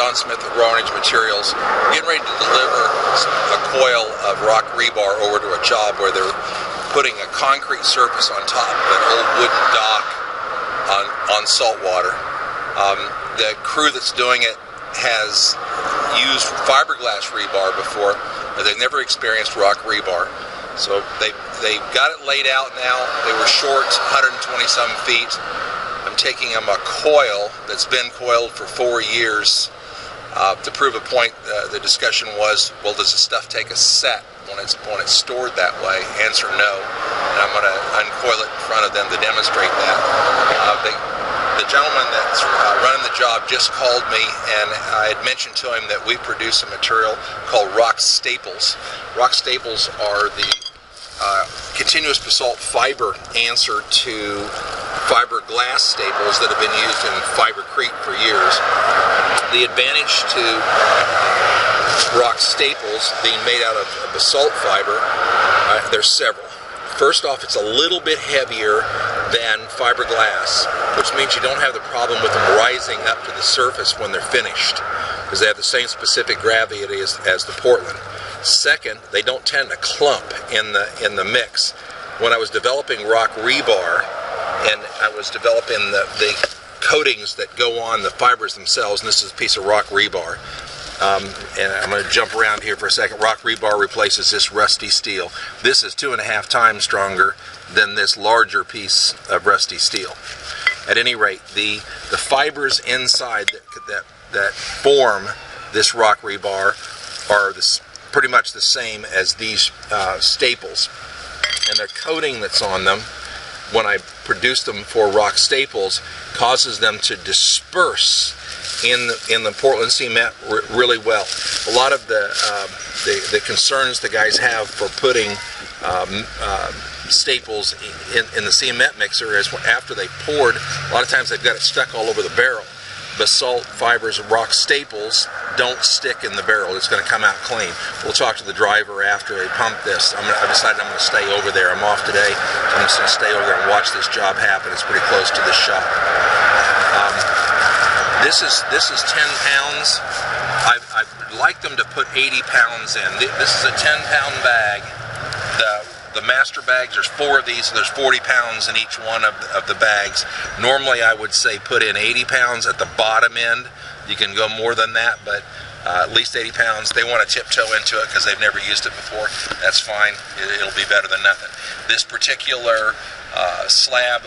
Don Smith with Raw Range Materials. Getting ready to deliver a coil of rock rebar over to a job where they're putting a concrete surface on top of an old wooden dock on salt water. The crew that's doing it has used fiberglass rebar before, but they've never experienced rock rebar. So they got it laid out now. They were short 120 some feet. I'm taking them a coil that's been coiled for 4 years to prove a point. The discussion was, well, does the stuff take a set when it's stored that way? Answer no. And I'm going to uncoil it in front of them to demonstrate that. The gentleman that's running the job just called me, and I had mentioned to him that we produce a material called RockStaples. RockStaples are the continuous basalt fiber answer to fiberglass staples that have been used in fibercrete for years. The advantage to RockStaples being made out of basalt fiber, there's several. First off, it's a little bit heavier than fiberglass, which means you don't have the problem with them rising up to the surface when they're finished, because they have the same specific gravity as the Portland. Second, they don't tend to clump in the mix. When I was developing rock rebar, and I was developing the coatings that go on the fibers themselves, and this is a piece of rock rebar. And I'm going to jump around here for a second. Rock rebar replaces this rusty steel. This is 2.5 times stronger than this larger piece of rusty steel. At any rate, the fibers inside that form this rock rebar are pretty much the same as these staples. And the coating that's on them, when I produce them for RockStaples, causes them to disperse in the Portland cement really well. A lot of the concerns the guys have for putting staples in the cement mixer is after they poured, a lot of times they've got it stuck all over the barrel. Basalt fibers of RockStaples don't stick in the barrel. It's going to come out clean. We'll talk to the driver after they pump this. I've decided I'm going to stay over there. I'm off today, so I'm just going to stay over there and watch this job happen. It's pretty close to the shop. This is 10 pounds. I'd like them to put 80 pounds in. This is a 10-pound bag. The master bags, there's 4 of these, so there's 40 pounds in each one of the bags. Normally I would say put in 80 pounds at the bottom end. You can go more than that, but at least 80 pounds. They want to tiptoe into it because they've never used it before. That's fine. It'll be better than nothing. This particular slab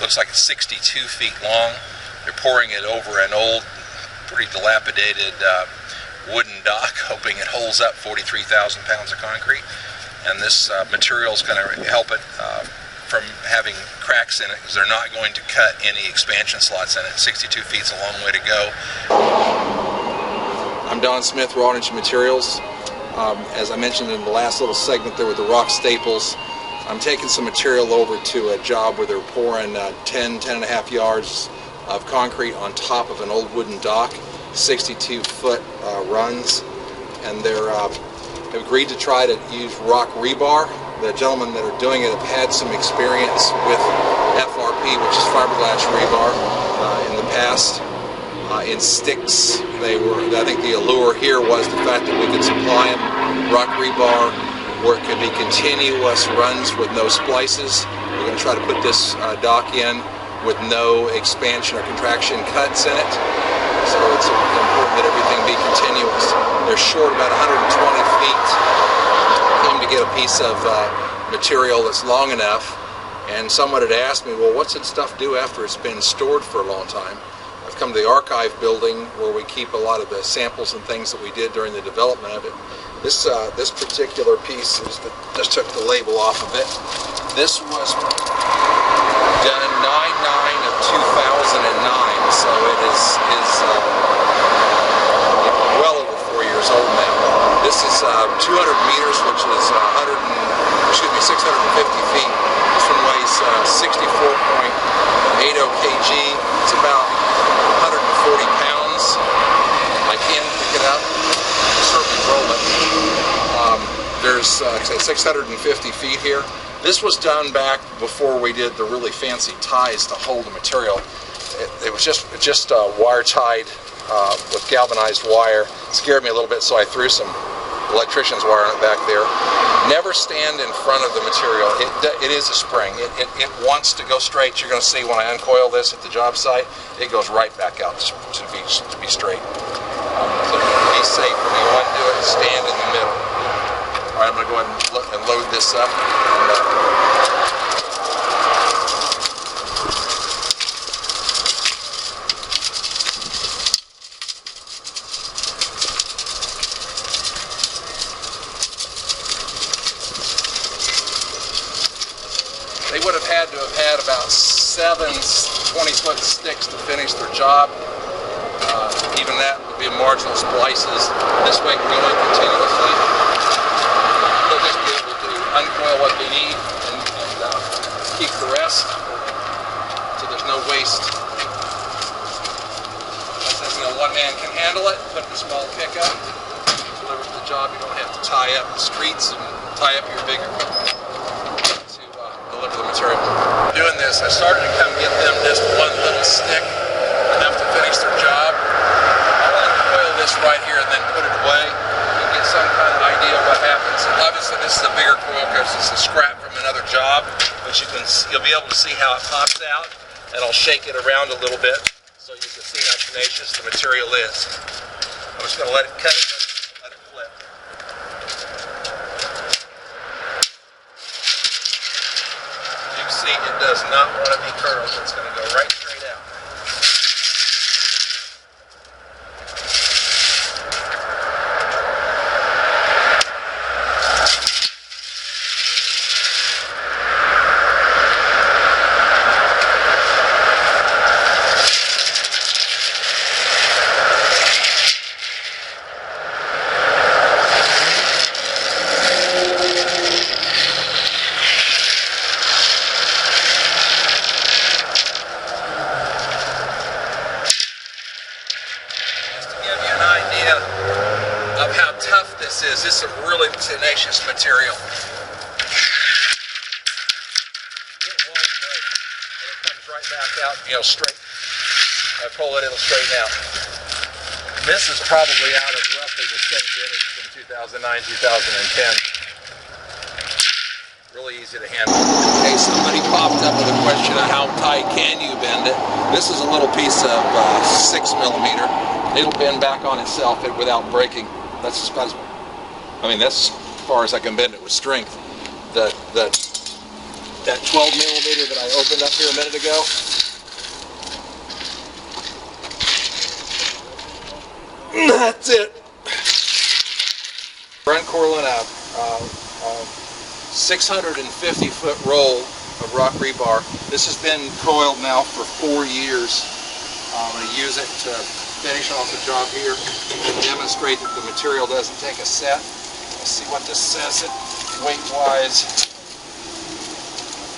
looks like it's 62 feet long. They're pouring it over an old, pretty dilapidated wooden dock, hoping it holds up 43,000 pounds of concrete. And this material is going to help it from having cracks in it, because they're not going to cut any expansion slots in it. 62 feet is a long way to go. I'm Don Smith, Raw Range Materials. As I mentioned in the last little segment there with the RockStaples, I'm taking some material over to a job where they're pouring 10.5 yards of concrete on top of an old wooden dock, 62-foot runs, and they've agreed to try to use rock rebar. The gentlemen that are doing it have had some experience with FRP, which is fiberglass rebar, in the past. In sticks, I think the allure here was the fact that we could supply them rock rebar where it could be continuous runs with no splices. We're going to try to put this dock in with no expansion or contraction cuts in it. So it's important that everything be continuous. They're short about 120 feet. Came to get a piece of material that's long enough, and someone had asked me, well, what's that stuff do after it's been stored for a long time? I've come to the archive building where we keep a lot of the samples and things that we did during the development of it. This particular piece just took the label off of it. This was done 9/9 of 2009, so it is well over 4 years old now. This is 200 meters, which is 650 feet. This one weighs 64.80 kg. It's about 140 pounds. I can pick it up, certainly roll it. There's 650 feet here. This was done back before we did the really fancy ties to hold the material. It was just wire tied with galvanized wire. It scared me a little bit, so I threw some electrician's wire on it back there. Never stand in front of the material. It is a spring. It wants to go straight. You're going to see when I uncoil this at the job site, it goes right back out to be straight. So be safe when you undo it. Stand in the middle. All right, I'm going to go ahead and load this up. They would have had about 7 20-foot sticks to finish their job. Even that would be marginal splices. This way can go in continuously. They'll just be able to uncoil what they need and keep the rest, so there's no waste. Since one man can handle it, put it in a small pickup, deliver to the job. You don't have to tie up the streets and tie up your big equipment to deliver the material. Doing this, I started to come get them just one little stick, enough to finish their job. I want to coil this right here and then put it away and get some kind of idea of what happens. And obviously this is a bigger coil because it's a scrap from another job, but you'll be able to see how it pops out, and I'll shake it around a little bit so you can see how tenacious the material is. I'm just going to let it cut it and let it flip. As you can see, it does not want to be curled. It's going to go right straight out. Of how tough this is. This is a really tenacious material. It won't break. And it comes right back out, straight. I pull it, it'll straighten out. This is probably out of roughly the same vintage from 2009, 2010. Really easy to handle. Okay, somebody popped up with a question of how tight can you bend it. This is a little piece of 6 millimeter. It'll bend back on itself without breaking. That's as far as I can bend it with strength. That 12 millimeter that I opened up here a minute ago, that's it. We're uncoiling a 650-foot roll of rock rebar. This has been coiled now for 4 years. I'm going to use it to finish off the job here and demonstrate that the material doesn't take a set. Let's see what this says it weight-wise.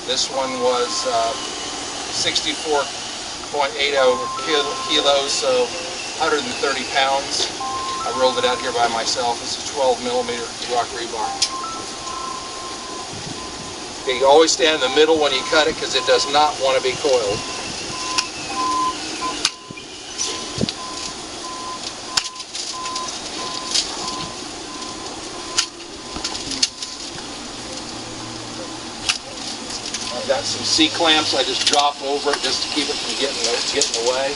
This one was 64.80 kilos, so 130 pounds. I rolled it out here by myself. This is 12 millimeter rock rebar. Okay, you always stand in the middle when you cut it because it does not want to be coiled. I've got some C-clamps I just drop over it just to keep it from getting away.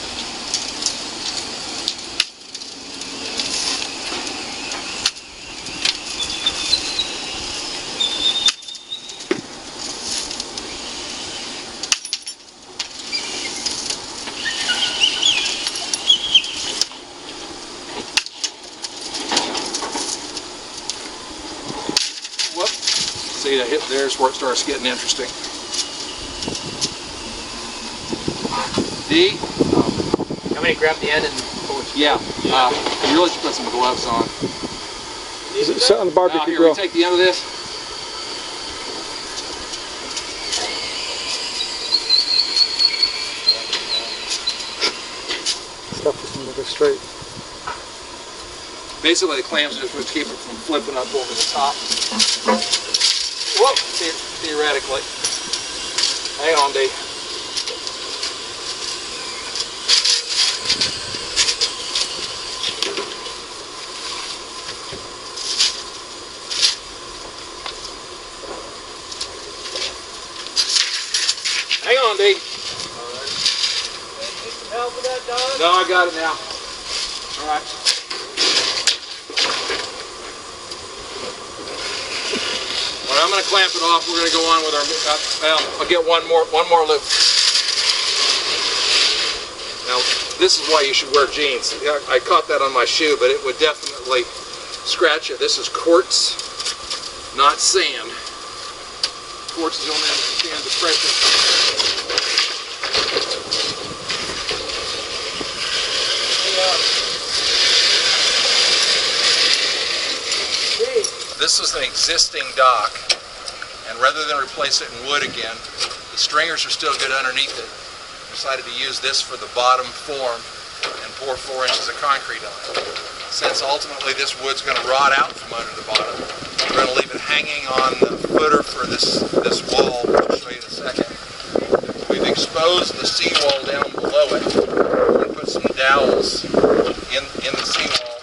Whoop. See, the hip there's where it starts getting interesting. D. You want me to grab the end and pull it? Yeah. You really should put some gloves on. Is it set on the barbecue here, grill? we take the end of this. Stuff doesn't look straight. Basically, the clamps are just to keep it from flipping up over the top. Whoa! Theoretically. Hang on, D. I got it now. All right. All right, I'm going to clamp it off. We're going to go on with our. I'll get one more loop. Now, this is why you should wear jeans. I caught that on my shoe, but it would definitely scratch it. This is quartz, not sand. Quartz is only understand the pressure. This is an existing dock, and rather than replace it in wood again, the stringers are still good underneath it. Decided to use this for the bottom form and pour 4 inches of concrete on it. Since ultimately this wood's going to rot out from under the bottom, we're going to leave it hanging on the footer for this wall, which I'll show you in a second. We've exposed the seawall down below it. We're going to put some dowels in the seawall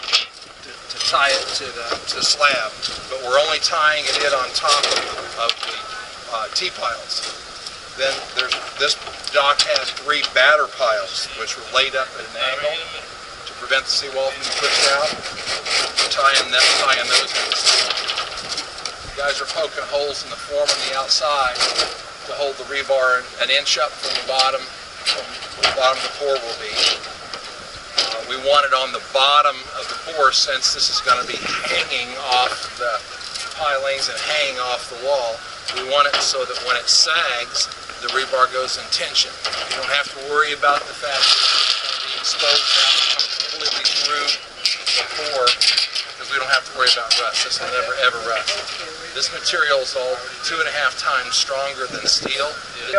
to tie it to the slab, but we're only tying it in on top of the T-piles. Then this dock has 3 batter piles, which were laid up at an angle to prevent the seawall from being pushed out. Tying those in. You guys are poking holes in the form on the outside to hold the rebar an inch up from the bottom of the pour will be. We want it on the bottom of the pour, since this is going to be hanging off the pilings and hanging off the wall. We want it so that when it sags, the rebar goes in tension. You don't have to worry about the fact that it's going to be exposed out completely through the pour, because we don't have to worry about rust. This will never ever rust. This material is all 2.5 times stronger than steel. I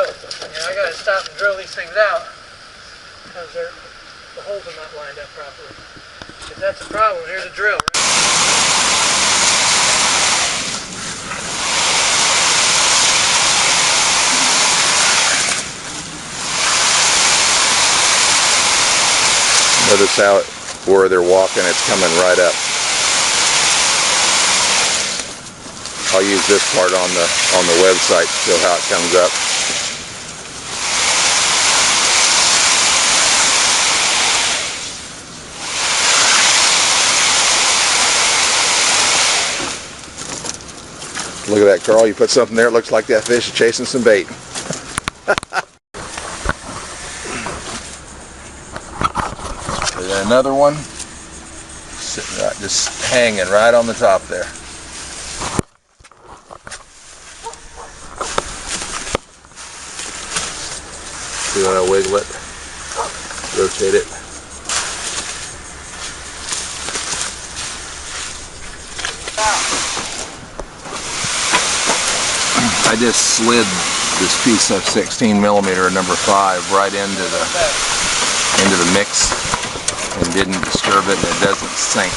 got to stop and drill these things out because the holes are not lined up properly. If that's a problem, here's a drill. Notice how where they're walking, it's coming right up. I'll use this part on the website to show how it comes up. Look at that, Carl. You put something there, it looks like that fish is chasing some bait. Another one sitting right, just hanging right on the top there. See when I wiggle it, rotate it. I just slid this piece of 16 millimeter number 5 right into the mix and didn't disturb it, and it doesn't sink.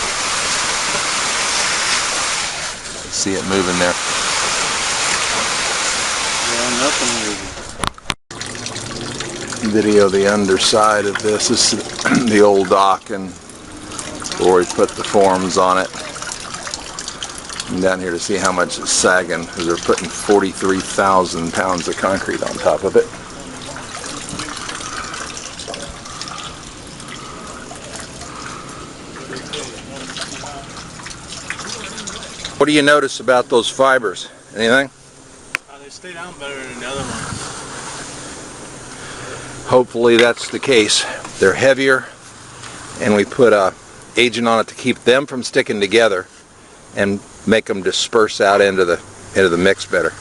See it moving there. Yeah, nothing moving. Video the underside of this. This is the old dock, and where we put the forms on it. And down here to see how much it's sagging, because they're putting 43,000 pounds of concrete on top of it. What do you notice about those fibers? Anything? They stay down better than the other ones. Hopefully that's the case. They're heavier, and we put a agent on it to keep them from sticking together and make them disperse out into the mix better.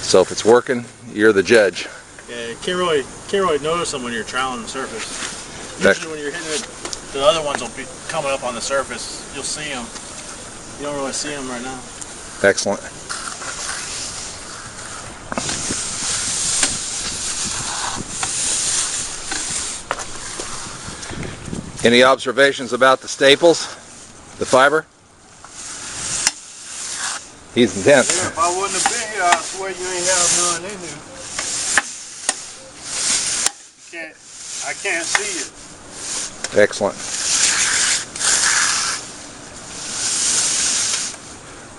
So if it's working, you're the judge. Yeah, you can't really notice them when you're troweling the surface. Usually when you're hitting it, the other ones will be coming up on the surface. You'll see them. You don't really see them right now. Excellent. Any observations about the staples? The fiber? He's intense. Yeah, if I wouldn't have been here, I swear you ain't have none in here. I can't see it. Excellent.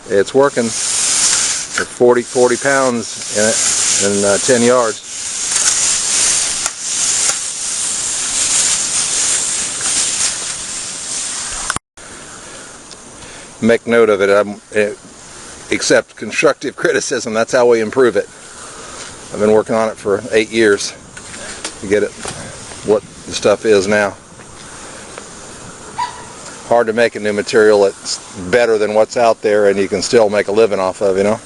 It's working. There's 40 pounds in it and 10 yards. make note of it. Accept constructive criticism. That's how we improve it. I've been working on it for 8 years to get it what the stuff is now. Hard to make a new material that's better than what's out there and you can still make a living off of, you know.